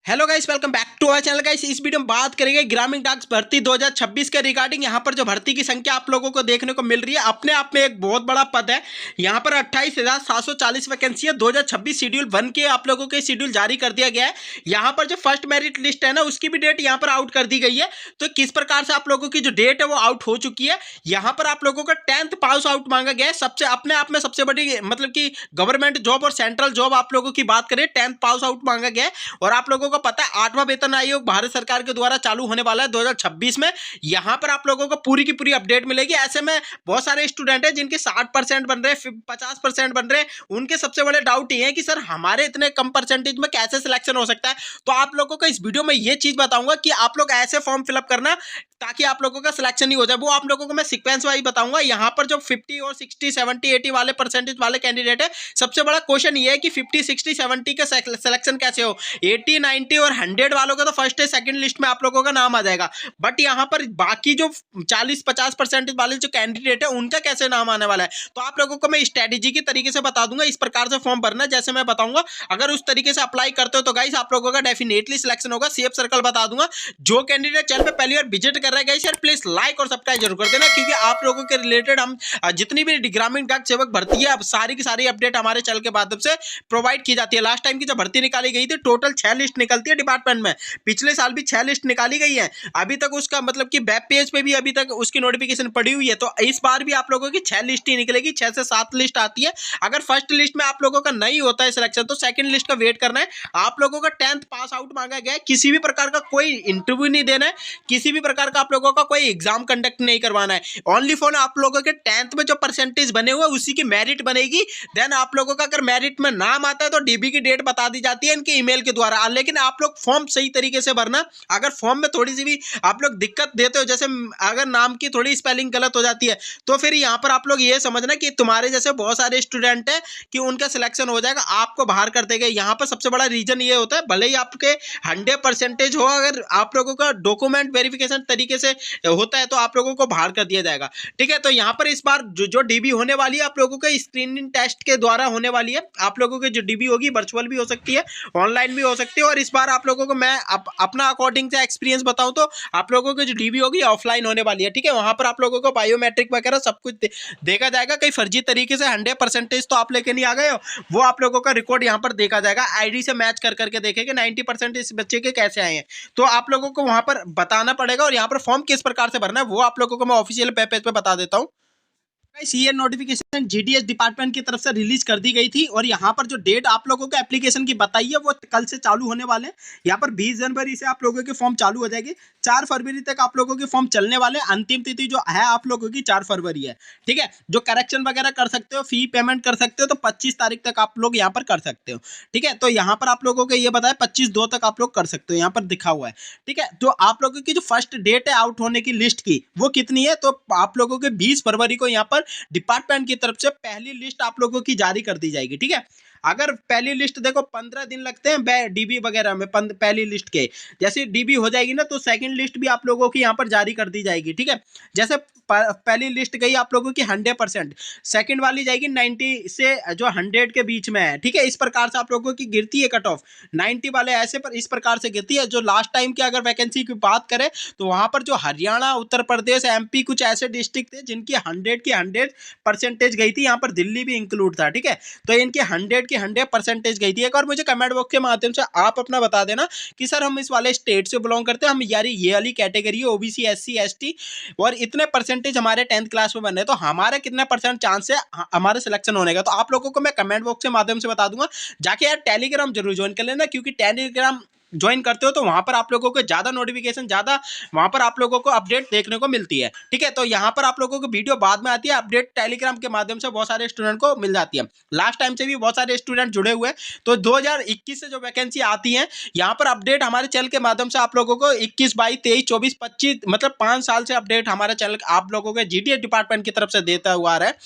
Hello guys, welcome back to our channel. Guys, इस video में बात करेंगे ग्रामीण डाक भर्ती 2026 के रिगार्डिंग। यहाँ पर जो भर्ती की संख्या आप लोगों को देखने को मिल रही है, अपने आप में एक बहुत बड़ा पद है। यहाँ पर 28,740 वैकेंसी है। 2026 शेड्यूल 1 के आप लोगों के शेड्यूल जारी कर दिया गया है। यहाँ पर जो फर्स्ट मेरिट लिस्ट है ना, उसकी भी डेट यहाँ पर आउट कर दी गई है। तो किस प्रकार से आप लोगों की जो डेट है वो आउट हो चुकी है। यहाँ पर आप लोगों का 10th पास आउट मांगा गया है। सबसे अपने आप में सबसे बड़ी मतलब कि गवर्नमेंट जॉब और सेंट्रल जॉब आप लोगों की बात करें, 10th पास आउट मांगा गया है। और आप लोगों को पता है 8वां वेतन आयोग भारत सरकार के द्वारा चालू होने वाला है 2026 में। यहां पर आप लोगों को पूरी की पूरी अपडेट मिलेगी। ऐसे में बहुत सारे स्टूडेंट हैं जिनके 60% बन रहे हैं, 50% बन रहे हैं। उनके सबसे बड़े डाउट ये है कि सर हमारे इतने कम परसेंटेज में कैसे सिलेक्शन हो सकता है। तो आप लोगों को इस वीडियो में ये चीज बताऊंगा कि आप लोग ऐसे फॉर्म फिलअप करना ताकि आप लोगों का सिलेक्शन ही हो जाए। वो आप लोगों को मैं सीक्वेंस वाइज बताऊंगा। यहाँ पर जो 50 और 60 70 80 वाले परसेंटेज वाले कैंडिडेट है, सबसे बड़ा क्वेश्चन ये है कि 50 60 70 का सिलेक्शन कैसे हो। 80 90 और 100 वालों का तो फर्स्ट है सेकंड लिस्ट में आप लोगों का नाम आ जाएगा। बट यहाँ पर बाकी जो 40 50 परसेंटेज वाले जो कैंडिडेट है, उनका कैसे नाम आने वाला है, तो आप लोगों को मैं स्ट्रेटेजी के तरीके से बता दूंगा। इस प्रकार से फॉर्म भरना जैसे मैं बताऊंगा, अगर उस तरीके से अप्लाई करते हो तो गाइस आप लोगों का डेफिनेटली सिलेक्शन होगा। सेफ सर्कल बता दूंगा। जो कैंडिडेट चैनल पे पहली बार विजिट कर रहा है गाइस, यार प्लीज लाइक और सब्सक्राइब जरूर कर देना, क्योंकि आप लोगों के रिलेटेड हम जितनी भी ग्रामीण डाक सेवक भर्ती है, अब सारी की सारी अपडेट हमारे चैनल के माध्यम से प्रोवाइड की जाती है। लास्ट टाइम की जो भर्ती निकाली गई थी, टोटल 6 लिस्ट निकलती है डिपार्टमेंट में। पिछले साल भी 6 लिस्ट निकाली गई है। अभी तक उसका मतलब कि वेब पेज पे भी अभी तक उसकी नोटिफिकेशन पड़ी हुई है। तो इस बार भी आप लोगों की 6 लिस्ट ही निकलेगी, 6 से 7 लिस्ट आती है। अगर फर्स्ट लिस्ट में आप लोगों का नहीं होता है सिलेक्शन, तो सेकंड लिस्ट का वेट करना है। आप लोगों का 10th पास आउट मांगा गया है। किसी भी प्रकार का कोई इंटरव्यू नहीं देना है, किसी भी प्रकार का आप लोगों का कोई एग्जाम कंडक्ट नहीं करवाना है। ओनली फॉर आप लोगों के 10th में जो परसेंटेज बने हुए उसी की मेरिट बनेगी। देन आप लोगों का अगर मेरिट में नाम आता है तो डीबी की डेट बता दी जाती है इनके ईमेल के द्वारा। लेकिन आप लोग फॉर्म सही तरीके से भरना। अगर फॉर्म में थोड़ी सी भी आप लोग दिक्कत देते हो, जैसे अगर नाम की थोड़ी स्पेलिंग गलत हो जाती है, तो फिर यहाँ पर आप लोग ये समझना कि तुम्हारे जैसे बहुत सारे स्टूडेंट हैं कि उनका सिलेक्शन हो जाएगा, आपको बाहर कर देंगे। यहाँ पर सबसे बड़ा रीजन ये होता है, भले ही आपके 100% हो, अगर आप लोगों का डॉक्यूमेंट वेरिफिकेशन तरीके से होता है तो आप लोगों को बाहर कर दिया जाएगा। ठीक है, तो यहाँ पर इस बार जो डीबी होने वाली है आप लोगों के स्क्रीनिंग टेस्ट के द्वारा होने वाली है। आप लोगों की जो डीबी होगी वर्चुअल भी हो सकती है, ऑनलाइन भी हो सकती है। और इस बार आप लोगों को मैं अपना अकॉर्डिंग से एक्सपीरियंस बताऊं तो आप लोगों की जो डीबी होगी ऑफलाइन होने वाली है। ठीक है, वहां पर आप लोगों को बायोमेट्रिक वगैरह सब कुछ देखा जाएगा। कहीं फर्जी तरीके से 100% तो आप लेके नहीं आ गए हो, वो आप लोगों का रिकॉर्ड यहाँ पर देखा जाएगा। आईडी से मैच कर करके देखेंगे 90% इस बच्चे के कैसे आए हैं, तो आप लोगों को वहां पर बताना पड़ेगा। और यहाँ पर फॉर्म किस प्रकार से भरना है वो आप लोगों को मैं ऑफिशियल पेज पे बता देता हूँ। ये नोटिफिकेशन जीडीएस डिपार्टमेंट की तरफ से रिलीज कर दी गई थी। और यहाँ पर जो डेट आप लोगों को एप्लीकेशन की बताई है वो कल से चालू होने वाले हैं। यहाँ पर 20 जनवरी से आप लोगों के फॉर्म चालू हो जाएगी। 4 फरवरी तक आप लोगों के फॉर्म चलने वाले। अंतिम तिथि जो है आप लोगों की 4 फरवरी है। ठीक है, जो करेक्शन वगैरह कर सकते हो, फी पेमेंट कर सकते हो, तो 25 तारीख तक आप लोग यहाँ पर कर सकते हो। ठीक है, तो यहाँ पर आप लोगों को ये बताया 25/2 तक आप लोग कर सकते हो, यहाँ पर दिखा हुआ है। ठीक है, तो आप लोगों की जो फर्स्ट डेट है आउट होने की लिस्ट की वो कितनी है, तो आप लोगों के 20 फरवरी को यहाँ पर डिपार्टमेंट की तरफ से पहली लिस्ट आप लोगों की जारी कर दी जाएगी। ठीक है, अगर पहली लिस्ट देखो 15 दिन लगते हैं डीबी वगैरह में, पहली लिस्ट के जैसे डीबी हो जाएगी ना, तो सेकंड लिस्ट भी आप लोगों की यहाँ पर जारी कर दी जाएगी। ठीक है, जैसे पहली लिस्ट गई आप लोगों की 100%, सेकंड वाली जाएगी 90 से जो 100 के बीच में है। ठीक है, इस प्रकार से आप लोगों की गिरती है कट ऑफ। 90 वाले ऐसे पर इस प्रकार से गिरती है। जो लास्ट टाइम की अगर वैकेंसी की बात करें तो वहां पर जो हरियाणा, उत्तर प्रदेश, एमपी कुछ ऐसे डिस्ट्रिक्ट थे जिनकी 100 की 100% गई थी। यहाँ पर दिल्ली भी इंक्लूड था। ठीक है, तो इनकी 100 की 100% गई थी। एक और मुझे कमेंट बॉक्स के माध्यम से आप अपना बता देना कि सर हम इस वाले स्टेट से बिलोंग करते हैं, हम यार ये वाली कैटेगरी है ओबीसी एससी एसटी, और इतने परसेंटेज हमारे 10th क्लास में बने, तो हमारे कितने परसेंट चांस है हमारे सिलेक्शन होने का। तो आप लोगों को मैं कमेंट बॉक्स के माध्यम से बता दूंगा। जाके यार टेलीग्राम जरूर ज्वाइन कर लेना, क्योंकि टेलीग्राम ज्वाइन करते हो तो वहां पर आप लोगों को ज्यादा नोटिफिकेशन, ज्यादा वहां पर आप लोगों को अपडेट देखने को मिलती है। ठीक है, तो यहाँ पर आप लोगों को वीडियो बाद में आती है, अपडेट टेलीग्राम के माध्यम से बहुत सारे स्टूडेंट को मिल जाती है। लास्ट टाइम से भी बहुत सारे स्टूडेंट जुड़े हुए हैं। तो 2021 से जो वैकेंसी आती है यहाँ पर अपडेट हमारे चैनल के माध्यम से आप लोगों को 21 22 23 24 25 मतलब 5 साल से अपडेट हमारा चैनल आप लोगों के जीडीएस डिपार्टमेंट की तरफ से देता हुआ आ रहा है।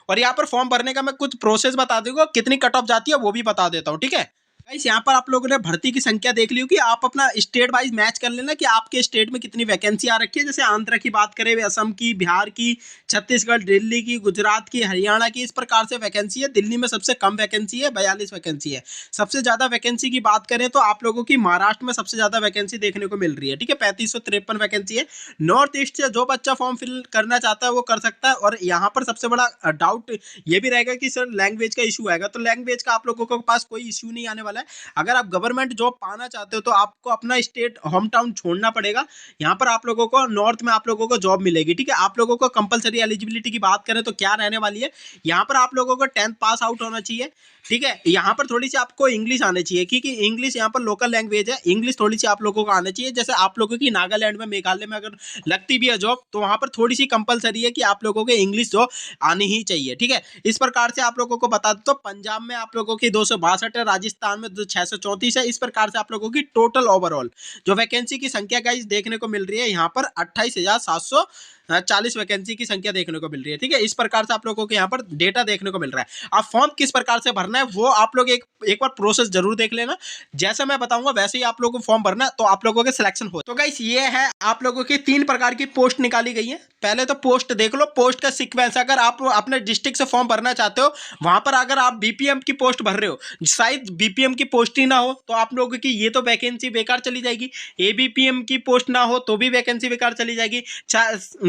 और यहाँ पर फॉर्म भरने का मैं कुछ प्रोसेस बता दूंगा, कितनी कट ऑफ जाती है वो भी बता देता हूँ। ठीक है, गाइस यहाँ पर आप लोगों ने भर्ती की संख्या देख ली होगी। आप अपना स्टेट वाइज मैच कर लेना कि आपके स्टेट में कितनी वैकेंसी आ रखी है। जैसे आंध्र की बात करें, असम की, बिहार की, छत्तीसगढ़, दिल्ली की, गुजरात की, हरियाणा की, इस प्रकार से वैकेंसी है। दिल्ली में सबसे कम वैकेंसी है, 42 वैकेंसी है। सबसे ज्यादा वैकेंसी की बात करें तो आप लोगों की महाराष्ट्र में सबसे ज्यादा वैकेंसी देखने को मिल रही है। ठीक है, 3553 वैकेंसी है। नॉर्थ ईस्ट से जो बच्चा फॉर्म फिल करना चाहता है वो कर सकता है। और यहाँ पर सबसे बड़ा डाउट ये भी रहेगा कि सर लैंग्वेज का इशू आएगा, तो लैंग्वेज का आप लोगों के पास कोई इशू नहीं आने वाला है। अगर आप गवर्नमेंट जॉब पाना चाहते हो तो आपको अपना स्टेट होम टाउन छोड़ना पड़ेगा। यहाँ पर आप लोगों को नॉर्थ में आप लोगों को जॉब मिलेगी। ठीक है, आप लोगों को कंपलसरी एलिजिबिलिटी की बात करें तो क्या रहने वाली है, यहाँ पर आप लोगों को 10th पास आउट होना चाहिए। ठीक है, यहाँ पर थोड़ी सी आपको इंग्लिश आनी चाहिए क्योंकि इंग्लिश यहाँ पर लोकल लैंग्वेज है। इंग्लिश थोड़ी सी आप लोगों को आनी चाहिए। जैसे आप लोगों की नागालैंड में, मेघालय में अगर लगती भी है जॉब तो वहाँ पर थोड़ी सी कंपलसरी है कि आप लोगों को इंग्लिश जॉब आनी ही चाहिए। ठीक है, इस प्रकार से आप लोगों को बता दो तो पंजाब में आप लोगों की 262 है, राजस्थान में 634 है। इस प्रकार से आप लोगों की टोटल ओवरऑल जो वैकेंसी की संख्या गाइस देखने को मिल रही है यहाँ पर 28,740 वैकेंसी की संख्या देखने को मिल रही है। ठीक है, इस प्रकार से आप लोगों को यहाँ पर डेटा देखने को मिल रहा है। अब फॉर्म किस प्रकार से भरना है वो आप लोग एक बार प्रोसेस जरूर देख लेना। जैसा मैं बताऊंगा वैसे ही आप लोगों को फॉर्म भरना है तो आप लोगों के सिलेक्शन हो। तो गाइस ये है आप लोगों की 3 प्रकार की पोस्ट निकाली गई है। पहले तो पोस्ट देख लो, पोस्ट का सीक्वेंस। अगर आप अपने डिस्ट्रिक्ट से फॉर्म भरना चाहते हो, वहां पर अगर आप बीपीएम की पोस्ट भर रहे हो, शायद बीपीएम की पोस्ट ही ना हो तो आप लोगों की ये तो वैकेंसी बेकार चली जाएगी। एबीपीएम की पोस्ट ना हो तो भी वैकेंसी बेकार चली जाएगी।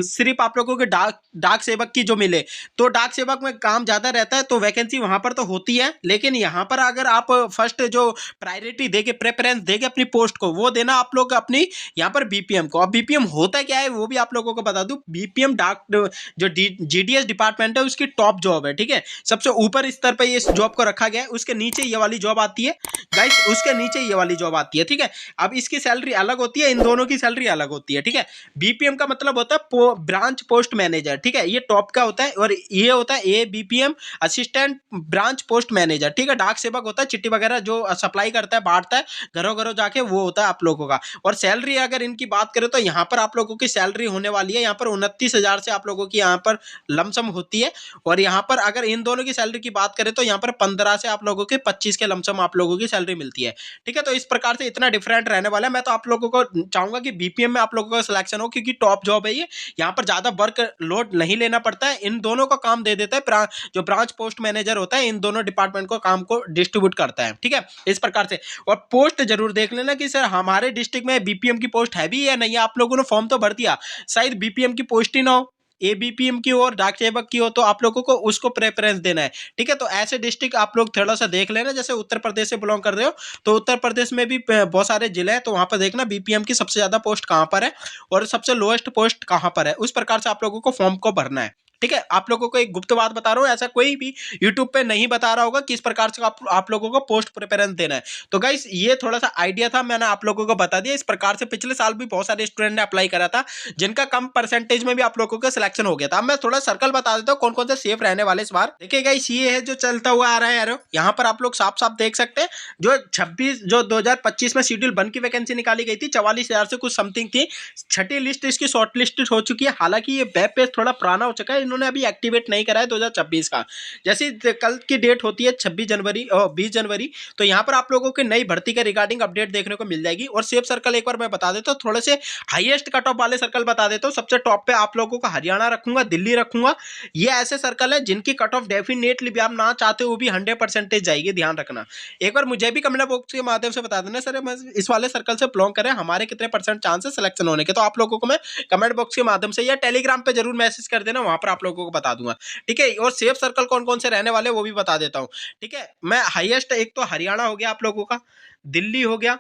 सिर्फ आप लोगों के डाक सेवक की जो मिले तो डाक सेवक में काम ज्यादा रहता है तो वैकेंसी वहां पर तो होती है। लेकिन यहाँ पर अगर आप फर्स्ट जो प्रायोरिटी देके, प्रेफरेंस देके अपनी पोस्ट को, वो देना आप लोग अपनी यहाँ पर बीपीएम को। अब बीपीएम होता क्या है वो भी आप लोगों को बता दूं। बीपीएम डाक जो जीडीएस डिपार्टमेंट है उसकी टॉप जॉब है। ठीक है, सबसे ऊपर स्तर पर ये जॉब को रखा गया है। उसके नीचे ये वाली जॉब आती है गाइस, उसके नीचे ये वाली जॉब आती है। ठीक है, अब इसकी सैलरी अलग होती है, इन दोनों की सैलरी अलग होती है। ठीक है, बीपीएम का मतलब होता है ब्रांच पोस्ट मैनेजर। ठीक है, ये टॉप का होता है और ये होता है ABPM assistant branch post manager. ठीक है, डाक सेवक होता है, चिट्ठी वगैरह जो सप्लाई करता है, बांटता है घरों घरों जाके, वो होता है आप लोगों का। और सैलरी अगर इनकी बात करें तो यहाँ पर आप लोगों की सैलरी होने वाली है यहाँ पर 29,000 से आप लोगों की यहाँ पर लमसम होती है। और यहाँ पर अगर इन दोनों की सैलरी की बात करें तो यहाँ पर 15 से आप लोगों के 25 के लमसम आप लोगों की सैलरी मिलती है। ठीक है, तो इस प्रकार से इतना डिफरेंट रहने वाला है। मैं तो आप लोगों को चाहूंगा कि बीपीएम में आप लोगों का सिलेक्शन हो क्योंकि टॉप जॉब है ये। यहाँ पर ज्यादा वर्क लोड नहीं लेना पड़ता है, इन दोनों का काम दे देता है जो ब्रांच पोस्ट मैनेजर होता है, इन दोनों डिपार्टमेंट को काम को डिस्ट्रीब्यूट करता है। ठीक है, इस प्रकार से। और पोस्ट जरूर देख लेना कि सर हमारे डिस्ट्रिक्ट में बीपीएम की पोस्ट है भी या नहीं। आप लोगों ने फॉर्म तो भर दिया, शायद बीपीएम की पोस्ट ही ना हो, एबीपीएम की और डाक सेवक की हो, तो आप लोगों को उसको प्रेफरेंस देना है। ठीक है, तो ऐसे डिस्ट्रिक्ट आप लोग थोड़ा सा देख लेना। जैसे उत्तर प्रदेश से बिलोंग कर रहे हो तो उत्तर प्रदेश में भी बहुत सारे जिले हैं, तो वहां पर देखना बीपीएम की सबसे ज्यादा पोस्ट कहां पर है और सबसे लोएस्ट पोस्ट कहां पर है। उस प्रकार से आप लोगों को फॉर्म को भरना है। ठीक है, आप लोगों को एक गुप्त बात बता रहा हूं, ऐसा कोई भी यूट्यूब पे नहीं बता रहा होगा किस प्रकार से आप लोगों को पोस्ट प्रेफरेंस देना है। तो गाइस ये थोड़ा सा आइडिया था, मैंने आप लोगों को बता दिया। इस प्रकार से पिछले साल भी बहुत सारे स्टूडेंट ने अप्लाई करा था जिनका कम परसेंटेज में भी आप लोगों का सिलेक्शन हो गया था। अब मैं थोड़ा सर्कल बता देता हूँ कौन कौन से सेफ रहने वाले इस बार। देखिए गाइस ये है जो चलता हुआ आ रहा है यार, यहाँ पर आप लोग साफ साफ देख सकते हैं जो 2025 में शेड्यूल 1 की वैकेंसी निकाली गई थी 44,000 से कुछ समथिंग थी। छठी लिस्ट इसकी शॉर्ट लिस्टेड हो चुकी है। हालांकि ये वेब पेज थोड़ा पुराना हो चुका है, इन्होंने अभी एक्टिवेट नहीं करा है 2026 का। जैसे कल की डेट होती है 26 जनवरी और 20 जनवरी, तो यहाँ पर आप लोगों के नई भर्ती के रिगार्डिंग अपडेट देखने को मिल जाएगी। और सेफ सर्कल एक बार मैं बता देता हूँ, थोड़े से हाईएस्ट कट ऑफ वाले सर्कल बता देता हूँ। सबसे टॉप पे आप लोगों का हरियाणा रखूंगा, दिल्ली रखूंगा। ये ऐसे सर्कल है जिनकी कट ऑफ डेफिनेटली भी आप ना चाहते हो भी 100% जाएगी, ध्यान रखना। एक बार मुझे भी कमेंट बॉक्स के माध्यम से बता देना सर इस वाले सर्कल से बिलोंग करें, हमारे कितने % चांस है सिलेक्शन होने के। तो आप लोगों को मैं कमेंट बॉक्स के माध्यम से या टेलीग्राम पे जरूर मैसेज कर देना, वहां पर आप लोगों को बता दूंगा। ठीक है, और सेफ सर्कल कौन कौन से रहने वाले वो भी बता देता हूं। ठीक है, मैं हाईएस्ट एक तो हरियाणा हो गया आप लोगों का, दिल्ली हो गया।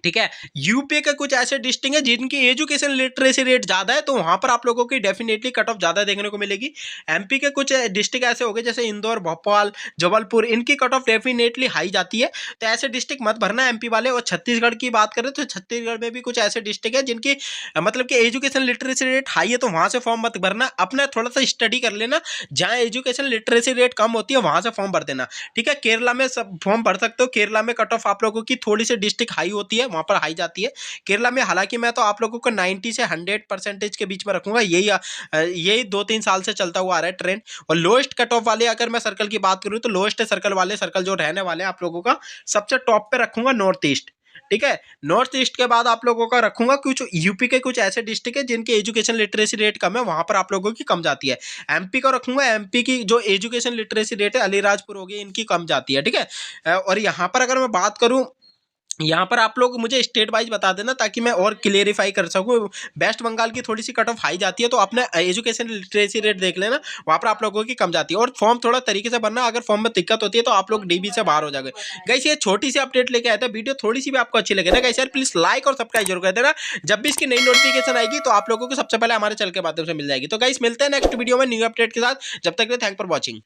ठीक है, यूपी के कुछ ऐसे डिस्ट्रिक्ट हैं जिनकी एजुकेशन लिटरेसी रेट ज्यादा है, तो वहां पर आप लोगों की डेफिनेटली कट ऑफ ज्यादा देखने को मिलेगी। एमपी के कुछ डिस्ट्रिक्ट ऐसे हो गए जैसे इंदौर, भोपाल, जबलपुर, इनकी कट ऑफ डेफिनेटली हाई जाती है, तो ऐसे डिस्ट्रिक्ट मत भरना एमपी वाले। और छत्तीसगढ़ की बात करें तो छत्तीसगढ़ में भी कुछ ऐसे डिस्ट्रिक्ट है जिनकी मतलब कि एजुकेशन लिटरेसी रेट हाई है, तो वहां से फॉर्म मत भरना। अपना थोड़ा सा स्टडी कर लेना, जहां एजुकेशन लिटरेसी रेट कम होती है वहां से फॉर्म भर देना। ठीक है, केरला में सब फॉर्म भर सकते हो, केरला में कट ऑफ आप लोगों की थोड़ी सी डिस्ट्रिक्ट हाई होती है, वहाँ पर हाई जाती है। केरला में हालांकि मैं तो आप लोगों को 90 से 100% के बीच में रखूंगा, यही 2-3 साल से चलता हुआ आ रहा है ट्रेंड। और लोएस्ट कट ऑफ वाले अगर मैं सर्कल की बात करूँ तो लोएस्ट सर्कल वाले सर्कल जो रहने वाले हैं आप लोगों का सबसे टॉप पे रखूंगा नॉर्थ ईस्ट। ठीक है, नॉर्थ ईस्ट के बाद आप लोगों का रखूंगा कुछ यूपी के कुछ ऐसे डिस्ट्रिक्ट है जिनके एजुकेशन लिटरेसी रेट कम है, वहां पर आप लोगों की कम जाती है। एमपी को रखूंगा, एमपी की जो एजुकेशन लिटरेसी रेट है अलीराजपुर हो गई, इनकी कम जाती है। ठीक है, और यहाँ पर अगर मैं बात करूँ, यहाँ पर आप लोग मुझे स्टेट वाइज बता देना ताकि मैं और क्लियरिफाई कर सकूँ। वेस्ट बंगाल की थोड़ी सी कट ऑफ हाई जाती है, तो अपने एजुकेशन लिटरेसी रेट देख लेना, वहाँ पर आप लोगों की कम जाती है। और फॉर्म थोड़ा तरीके से भरना, अगर फॉर्म में दिक्कत होती है तो आप लोग डीबी से बाहर हो जाएंगे। गाइस ये छोटी सी अपडेट लेके आया था, वीडियो थोड़ी सी भी आपको अच्छी लगे ना गाइस यार प्लीज लाइक और सब्सक्राइब जरूर कर देना। जब भी इसकी नई नोटिफिकेशन आएगी तो आप लोगों को सबसे पहले हमारे चैनल के माध्यम से मिल जाएगी। तो गाइस मिलते हैं नेक्स्ट वीडियो में न्यू अपडेट के साथ, जब तक के लिए थैंक फॉर वॉचिंग।